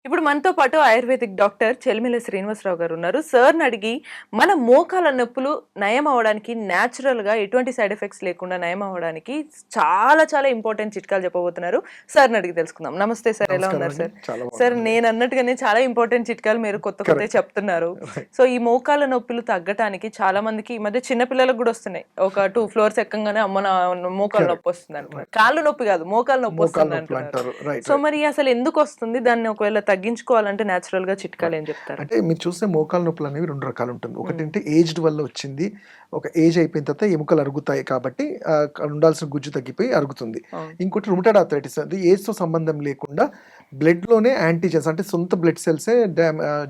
ఇప్పుడు మనతో పాటు ఆయుర్వేదిక్ డాక్టర్ చెల్మిల శ్రీనివాసరావు గారు ఉన్నారు. సార్‌ని అడిగి మన మోకాళ్ళ నొప్పులు నయం అవ్వడానికి నేచురల్‌గా ఎటువంటి సైడ్ ఎఫెక్ట్స్ లేకుండా నయం అవ్వడానికి చాలా ఇంపార్టెంట్ చిట్కాలు చెప్పబోతున్నారు. సార్‌ని అడిగి తెలుసుకుందాం. నమస్తే సార్, ఎలా నమస్కారం ఉన్నారు అండి. సార్? చాలా సార్, బాగున్నానండి. నేనన్నట్టుగానే చాలా ఇంపార్టెంట్ చిట్కాలు మీరు కొత్తయి కరెక్ట్. చెప్తున్నారు. రైట్. సో, ఈ మోకాళ్ళ నొప్పులు తగ్గటానికి చాలా మందికి ఈ మధ్య చిన్న పిల్లలకు గూడా వస్తున్నాయి. ఒక 2 ఫ్లోర్స్ ఎక్కంగానే అమ్మ నా మోకాళ్ళ కరెక్ట్. నొప్పొస్తుంది అంటున్నారు. రైట్. కాళ్ళు నొప్పి గాదు, మోకాళ్ళ మోకాలు నొప్పొస్తుంది అంటున్నారు. నొప్పులంటారు. రైట్. So, right. మరి అసలు ఎందుకొస్తుంది? దాన్ని ఒకవేళ తగ్గించుకోవాలంటే నేచురల్‌గా చిట్కాలు రైట్. ఏం చెప్తారు? అంటే మీరు చూస్తే మోకాలు నొప్పులనేవి 2 రకాలుంటుంది. హ్మ్. ఒకటంటే ఏజ్డ్ వల్ల వచ్చింది. ఒక ఏజ్ అయిపోయిన తర్వాత ఎముకలు అరుగుతాయి కాబట్టి అక్కడ ఉండాల్సిన గుజ్జు తగ్గిపోయి అరుగుతుంది. అవును. ఇంకోటి రుమటాయిడ్ ఆర్థరైటిస్, అది ఏజ్‌తో సంబంధం లేకుండా బ్లడ్‌లోనే యాంటీజెన్స్ అంటే సొంత బ్లడ్ సెల్సే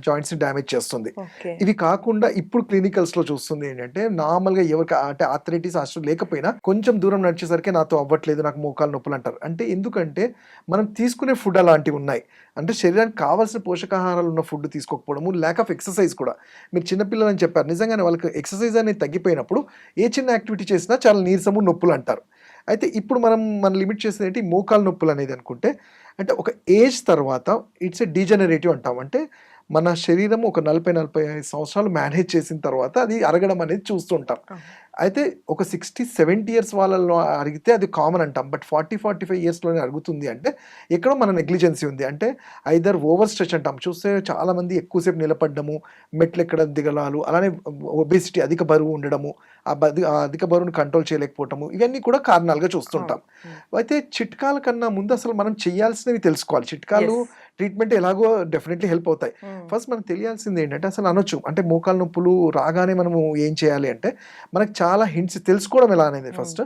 జాయింట్స్‌ని డ్యామేజ్ చేస్తుంది. ఓకే. ఇవి కాకుండా ఇప్పుడు క్లినికల్స్‌లో చూస్తుంది ఏంటంటే, నార్మల్‌గా ఎవరికి అంటే ఆర్థరైటిస్ అవసరం లేకపోయినా కొంచెం దూరం నడిచేసరికి నాతో అవ్వట్లేదు, నాకు మోకాలు నొప్పులంటారు. అంటే ఎందుకంటే మనం తీసుకునే ఫుడ్ అలాంటివున్నాయి. అంటే శరీరానికి కావాల్సిన పోషకాహారాలు ఉన్న ఫుడ్ తీసుకోకపోవడము, ల్యాక్ ఆఫ్ ఎక్సర్సైజ్ కూడా. మీరు చిన్న పిల్లలని చెప్పారు. నిజంగానే వాళ్ళకి ఎక్సర్సైజ్ అనేది తగ్గిపోయినప్పుడు ఏ చిన్న యాక్టివిటీ చేసినా చాలా నీరసము, నొప్పులంటారు. అయితే ఇప్పుడు మన లిమిట్ చేసేదేంటి మోకాలు నొప్పులనేది అనుకుంటే, అంటే ఒక ఏజ్ తర్వాత ఇట్స్ ఎ డీజనరేటివ్ అంటాం. అంటే మన శరీరం ఒక 40, 45 సంవత్సరాలు మేనేజ్ చేసిన తర్వాత అది అరగడం అనేది చూస్తూ ఉంటాం. అవును. అయితే ఒక 60, 70 ఇయర్స్ వాళ్ళలో అరిగితే అది కామన్ అంటాం. బట్ 40, 45 ఇయర్స్‌లోనే అరుగుతుంది అంటే ఎక్కడో మన నెగ్లిజెన్సీ ఉంది. అంటే ఐదర్ ఓవర్ స్ట్రెచ్ అంటాం. చూస్తే చాలామంది ఎక్కువసేపు నిలబడ్డము, మెట్లెక్కడం, దిగడాలు, అలానే ఒబేసిటీ అధిక బరువు ఉండడము, ఆ అధిక బరువును కంట్రోల్ చేయలేకపోవటము, ఇవన్నీ కూడా కారణాలుగా చూస్తుంటాం. అవును. హ్మ్. అయితే చిట్కాల కన్నా ముందు అసలు మనం చేయాల్సినవి తెలుసుకోవాలి. చిట్కాలు యెస్. ట్రీట్మెంట్ ఎలాగో డెఫినెట్‌లీ హెల్ప్ అవుతాయి. హ్మ్. ఫస్ట్ మనకు తెలియాల్సింది ఏంటంటే అసలు అనొచ్చు. అంటే మోకాలు నొప్పులు రాగానే మనము ఏం చేయాలి అంటే, మనకు చాలా హింట్స్ తెలుసుకోవడం ఎలా అనేది హ్మ్. ఫస్ట్.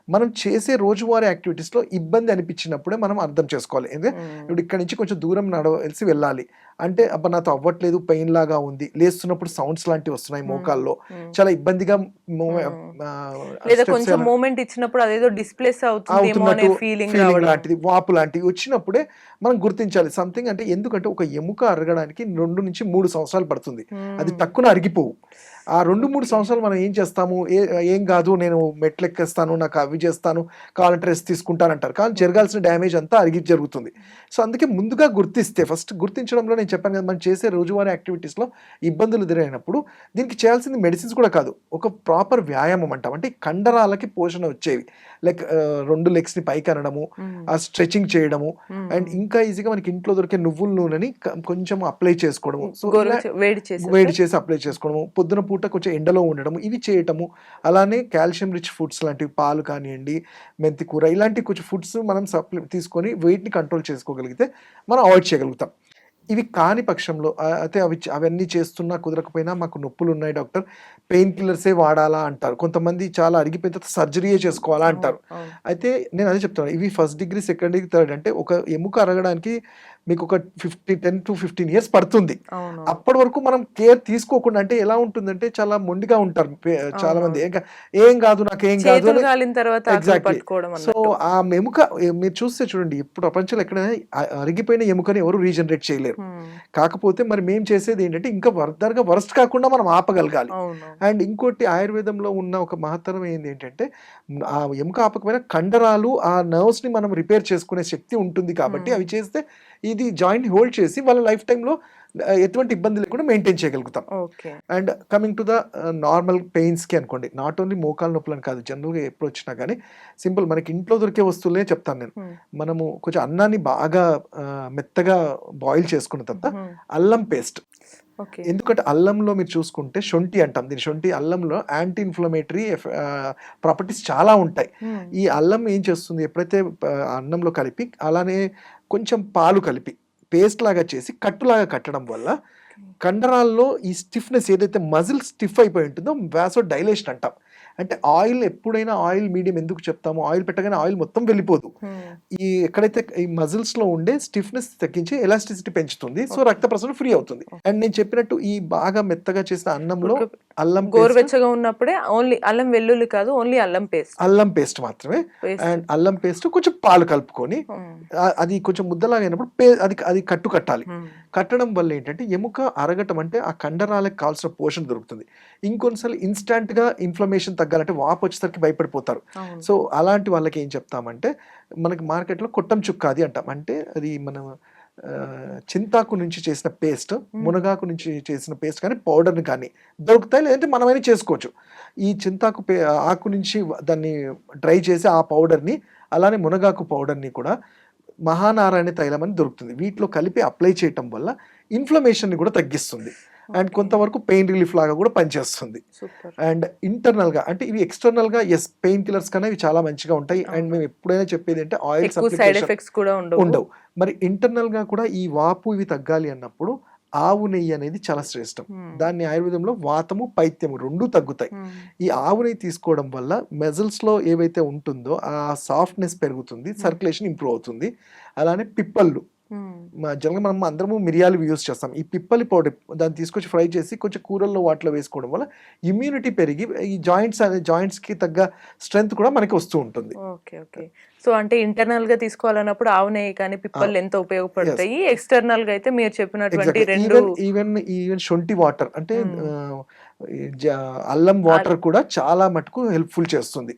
మనం చేసే రోజువారీ యాక్టివిటీస్‌లో ఇబ్బంది అనిపించినప్పుడే మనం అర్థం చేసుకోవాలి. హ్మ్. ఇప్పుడు ఇక్కడి నుంచి కొంచెం దూరం నడవలసి వెళ్ళాలి. అంటే అబ్బా! నాతో అవ్వట్లేదు, పెయిన్ లాగా ఉంది. లేస్తున్నప్పుడు సౌండ్స్ లాంటివి వస్తున్నాయి హ్మ్. మోకాల్లో. హ్మ్. చాలా ఇబ్బందిగా మూవ్ హ్మ్. లేదా స్టెప్స్ కొంచెం ఎలా మూవ్‌మెంట్ ఇచ్చినప్పుడు అదేదో డిస్‌ప్లేస్ అవుతుందేమో అనే అవుతున్నట్టు ఫీలింగ్ ఫీలింగ్ రావడం. లాంటిది, వాపు లాంటివి వచ్చినప్పుడే మనం గుర్తించాలి. సంథింగ్ అంటే ఎందుకంటే ఒక ఎముక అరగడానికి 2-3 సంవత్సరాలు పడుతుంది. అది హ్మ్. టక్కున అరిగిపోవు. ఆ 2-3 ఓకే. సంవత్సరాలు మనం ఏం చేస్తాము? ఏం గాదు, నేను మెట్లెక్కేస్తాను, నాకు అవి చేస్తాను, కావాలంటే రెస్ట్ తీసుకుంటానంటారు. కానీ హ్మ్. జరగాల్సిన డ్యామేజ్ అంతా జరుగుతుంది. సో, అందుకే ముందుగా గుర్తిస్తే ఫస్ట్ గుర్తించడంలో నేను చెప్పాను కదా! మనం చేసే రోజువారీ యాక్టివిటీస్‌లో ఇబ్బందులు ఎదురైనప్పుడు దీనికి చేయాల్సింది మెడిసిన్స్ కూడా కాదు. ఒక ప్రాపర్ వ్యాయామం అంటాం. అంటే కండరాలకి పోషణ వచ్చేవి. లైక్ 2 లెగ్స్‌ని పైకనడము, హ్మ్. స్ట్రెచింగ్ చేయడము, అండ్ హ్మ్. ఇంకా ఈజీగా మనకి ఇంట్లో దొరికే నువ్వుల నూనెని కొంచెం అప్లై చేసుకోవడము. సో, ఇలా వేడి చేసా వేడి సార్? చేసి అప్లై చేసుకోవడము, పొద్దున పూట కొంచెం ఎండలో ఉండడము, ఇవి చేయటము. అలానే కాల్షియం రిచ్ ఫుడ్స్ లాంటివి, పాలు కానియండి, మెంతి కూర, ఇలాంటి కొంచెం ఫుడ్స్ మనం తీసుకొని వెయిట్‌ని కంట్రోల్ చేసుకోగలిగితే మనం అవాయిడ్ చేయగలుగుతాం. ఇవి కాని పక్షంలో అయితే అవన్నీ చేస్తున్నా కుదరకపోయినా మాకు నొప్పులున్నాయి డాక్టర్, పెయిన్ కిల్లర్సే వాడాలా అంటారు. కొంతమంది చాలా అరిగిపోయిన తర్వాత సర్జరీయే చేసుకోవాలా అవును. అంటారు. అవును. అయితే నేను అదే చెప్తాను. ఇవి first degree, second degree, third అంటే ఒక ఎముక అరగడానికి మీకొక 10-15 ఇయర్స్ పడుతుంది. అవునవును. అప్పటి వరకు మనం కేర్ తీసుకోకుండా, అంటే ఎలా ఉంటుందంటే చాలా మొండిగా ఉంటారు చాలామంది. అవునవును. ఏం గాదు, నాకేం గాదు చేతులు అని. కాలిన తర్వాత ఆకులు ఎగ్జాక్ట్‌లీ. పట్టుకోవడం సో, అన్నట్టు. ఆ ఎముక మీరు చూస్తే చూడండి, ఇప్పుడు ప్రపంచంలో ఎక్కడైనా అరిగిపోయిన ఎముకని ఎవరు రీజనరేట్ చేయలేరు. హ్మ్. కాకపోతే మరి మేము చేసేదేంటంటే ఇంకా ఫర్దర్‌గా వరస్ట్ కాకుండా మనం ఆపగలగాలి. అవునవును. అండ్ ఇంకోటి ఆయుర్వేదంలో ఉన్న ఒక మహత్తరమైనది ఏంటంటే, ఆ ఎముక ఆపకపోయినా కండరాలు, ఆ నర్వ్స్‌ని మనం రిపేర్ చేసుకునే శక్తి ఉంటుంది కాబట్టి హ్మ్. అవి చేస్తే ఇది జాయింట్‌ని హోల్డ్ చేసి వాళ్ళ లైఫ్ టైమ్‌లో ఎటువంటి ఇబ్బంది లేకుండా మెయింటైన్ చేయగలుగుతాం. Okay. And coming to the normal పెయిన్స్‌కి అనుకోండి. నాట్ ఓన్లీ మోకాలు నొప్పులని కాదు. జనరల్‌గా ఎప్పుడొచ్చినా గానీ సింపుల్ మనకి ఇంట్లో దొరికే వస్తువులనే చెప్తాను నేను. హ్మ్. మనము కొంచెం అన్నాన్ని బాగా మెత్తగా బాయిల్ చేసుకున్న తర్వాత హ్మ్. అల్లం పేస్ట్. ఓకే. ఎందుకంటే అల్లంలో మీరు చూసుకుంటే శొంఠి అంటాం. శొంఠి అల్లంలో యాంటీ ఇన్‌ఫ్లమేటరీ ప్రాపర్టీస్ చాలా ఉంటాయి. హ్మ్. ఈ అల్లం ఏం చేస్తుంది, ఎప్పుడైతే అన్నంలో కలిపి అలానే కొంచెం పాలు కలిపి పేస్ట్ లాగా చేసి కట్టులాగా కట్టడం వల్ల ఓకే. కండరాల్లో ఈ స్టిఫ్‌నెస్ ఏదైతే మజిల్ స్టిఫ్ అయిపోయి ఉంటుందో వాసో డైలేషన్ అంటాం. అంటే ఆయిల్ ఎప్పుడైనా ఆయిల్ మీడియం ఎందుకు చెప్తాము? ఆయిల్ పెట్టగానే ఆయిల్ మొత్తం వెళ్ళిపోదు. హ్మ్. ఎక్కడైతే ఈ మజిల్స్‌లో ఉండే స్టిఫ్‌నెస్ తగ్గించి ఎలాస్టిసిటీ పెంచుతుంది. So, okay. రక్త ప్రసరణ ఫ్రీ అవుతుంది. ఓకే. అండ్ నేను చెప్పినట్టు ఈ బాగా మెత్తగా చేసిన అన్నంలో ఉడక అల్లం పేస్ట్, గోరువెచ్చగా ఉన్నప్పుడే ఓన్లీ అల్లం వెల్లుల్లి కాదు. ఓన్లీ అల్లం పేస్ట్. అల్లం పేస్ట్ మాత్రమే. పేస్ట్. అండ్ అల్లం పేస్ట్ కొంచెం పాలు కలుపుకొని హ్మ్. అది కొంచెం ముద్దలాగా అయినప్పుడు అది అది కట్టాలి. హ్మ్. కట్టడం వల్ల ఏంటంటే ఎముక అరగటం అంటే ఆ కండరాలకు కావాల్సిన పోషణ దొరుకుతుంది. ఇంకొన్నిసార్లు ఇన్‌స్టాంట్‌గా ఇన్‌ఫ్లమేషన్ తగ్గాలంటే వాపొచ్చేసరికి భయపడిపోతారు. అవును. సో, అలాంటి వాళ్ళకి ఏం చెప్తామంటే మనకి మార్కెట్‌లో కొట్టం చుక్క అది అంటాం. అంటే అది మనం చింతాకు నుంచి చేసిన పేస్ట్, మునగాకు నుంచి చేసిన పేస్ట్ కానీ పౌడర్ని కానీ దొరుకుతాయి, లేదంటే మనమైనా చేసుకోవచ్చు. ఈ చింతాకు ఆకు నుంచి దాన్ని డ్రై చేసి ఆ పౌడర్ని, అలానే మునగాకు పౌడర్ని కూడా మహానారాయణ తైలం అని దొరుకుతుంది, వీటిలో కలిపి అప్లై చేయటం వల్ల ఇన్ఫ్లమేషన్ని కూడా తగ్గిస్తుంది అండ్ కొంతవరకు పెయిన్ రిలీఫ్ లాగా కూడా పనిచేస్తుంది. అండ్ ఇంటర్నల్ గా అంటే ఇవి ఎక్స్టర్నల్ గా పెయిన్ కిల్లర్స్ కన్నా ఇవి చాలా మంచిగా ఉంటాయి. అండ్ మేము ఎప్పుడైనా చెప్పేది అంటే ఆయిల్స్ సైడ్ ఎఫెక్ట్స్ కూడా ఉండవు. మరి ఇంటర్నల్ గా కూడా ఈ వాపు ఇవి తగ్గాలి అన్నప్పుడు ఆవు నెయ్యి అనేది చాలా శ్రేష్టం. దాన్ని ఆయుర్వేదంలో వాతము పైత్యము రెండూ తగ్గుతాయి. ఈ ఆవు నెయ్యి తీసుకోవడం వల్ల మెజల్స్ లో ఏవైతే ఉంటుందో ఆ సాఫ్ట్నెస్ పెరుగుతుంది, సర్క్యులేషన్ ఇంప్రూవ్ అవుతుంది. అలానే పిప్పళ్ళు, జనరల్గా మనం అందరము మిరియాలు యూజ్ చేస్తాం, ఈ పిప్పలి పౌడర్ దాన్ని తీసుకొచ్చి ఫ్రై చేసి కొంచెం కూరల్లో వాటిలో వేసుకోవడం వల్ల ఇమ్యూనిటీ పెరిగి ఈ జాయింట్స్ కి తగ్గ స్ట్రెంగ్త్ కూడా మనకి వస్తూ ఉంటుంది. Okay okay. సో అంటే ఇంటర్నల్ గా తీసుకోవాలన్నప్పుడు ఆవు నెయ్యి కానీ పిప్పలు ఎంత ఉపయోగపడతాయి, ఎక్స్టర్నల్ గా అయితే మీరు చెప్పినటువంటి రెండు ఈవెన్ శొంఠి వాటర్ అంటే అల్లం వాటర్ కూడా చాలా మటుకు హెల్ప్ఫుల్ చేస్తుంది.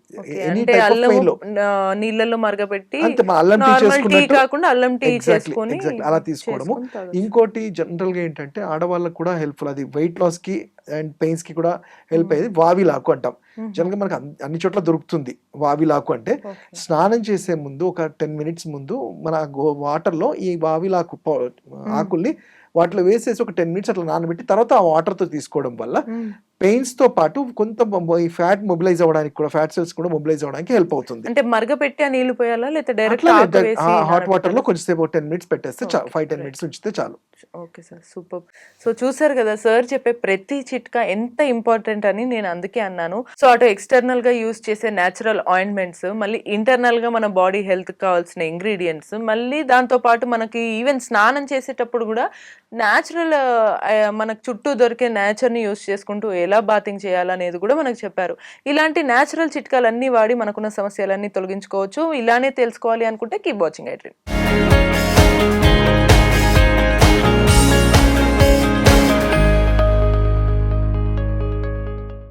నీళ్ళలో మరగబెట్టి అల్లం టీ చేసుకున్నట్టు కాకుండా అల్లం టీ చేసుకొని అలా తీసుకోవడము. ఇంకోటి జనరల్ గా ఏంటంటే ఆడవాళ్ళకు కూడా హెల్ప్ఫుల్, అది వెయిట్ లాస్ కి అండ్ పెయిన్స్ కి కూడా హెల్ప్ అయ్యేది వావిలాకు అంటాం. జనరల్గా మనకు అన్ని చోట్ల దొరుకుతుంది వావిలాకు. అంటే స్నానం చేసే ముందు ఒక 10 minutes ముందు మన వాటర్లో ఈ వావిలాకు ఆకుల్ని వాటిలో వేసేసి ఒక 10 minutes అట్లా నానబెట్టి తర్వాత ఆ వాటర్తో తీసుకోవడం వల్ల పెయిన్స్ తో పాటు కొంత ఈ ఫ్యాట్ మొబిలైజ్ అవ్వడానికి కూడా, ఫ్యాట్ సెల్స్ కూడా మొబిలైజ్ అవ్వడానికి హెల్ప్ అవుతుంది. అంటే మరగపెట్టి ఆ నీళ్లు పోయాలా లేకపోతే డైరెక్ట్ హాట్ వాటర్ లో కొంచెంసేపు 10 minutes పెట్టేస్తే 5-10 minutes ఉంచితే చాలు. Okay sir, super. సో చూసారు కదా సార్ చెప్పే ప్రతి చిట్కా ఎంత ఇంపార్టెంట్ అని, నేను అందుకే అన్నాను. సో అటు ఎక్స్టర్నల్ గా యూజ్ చేసే న్యాచురల్ ఆయింట్మెంట్స్, మళ్ళీ ఇంటర్నల్ గా మన బాడీ హెల్త్ కావాల్సిన ఇంగ్రీడియంట్స్, మళ్ళీ దాంతో పాటు మనకి ఈవెన్ స్నానం చేసేటప్పుడు కూడా న్యాచురల్ మనకు చుట్టూ దొరికే నేచర్ ని యూజ్ చేసుకుంటూ ఎలా బాతింగ్ చేయాలనేది కూడా మనకు చెప్పారు. ఇలాంటి న్యాచురల్ చిట్కాలన్నీ వాడి మనకున్న సమస్యలన్నీ తొలగించుకోవచ్చు. ఇలానే తెలుసుకోవాలి అనుకుంటే కీప్ వాచింగ్ ఐ డ్రీమ్.